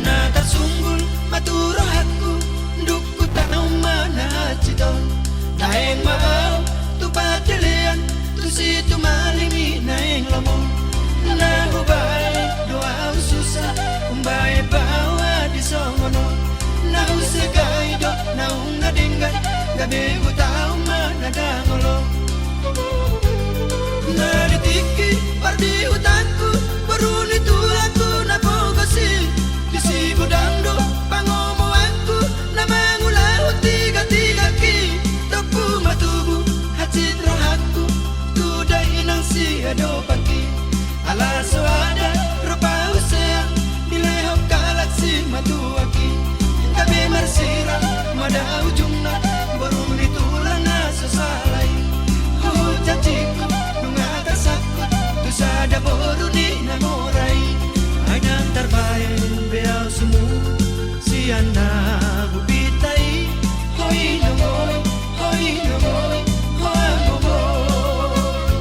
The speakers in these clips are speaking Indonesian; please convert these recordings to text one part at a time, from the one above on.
Nakasunggol maturahatku ndukku tanong manachiton naeng maaw tu padilian tu si tumalimi naeng lamon nahubay doa susah umbay bawa di songono nahusagay do naung nadinggan gabi utao manadangolo naritiki pardi utanku baru nitulaku napogasi disi budangdo pangomoanku namangulahu tiga-tigaki toku matubu hacit rohaku tudai inang si adopaki alaso ada rupa usea dilehok galaksi matuaki gabi marsira mada ujungna baru nitulang nasasalay hujan ciku bunga kasakut tu sada baru ni namoray ay nang tarbayan beaw sumu siyan na bubitay hoy namoy hoy namoy hoy namoy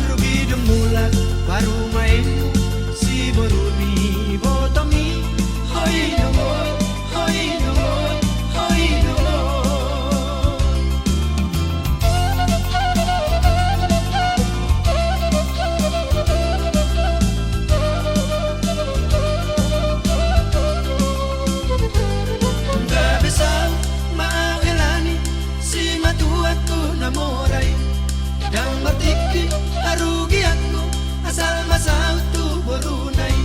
rubidong mulat baru main si baru ni botomi hoy namoy hoy namoy hoy namoy Gabisaw maakilani si matuatku namoray dang matiki harugi aku asal masaw tu borunay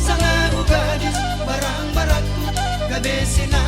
sanga ugadis barang-barangku gabi sina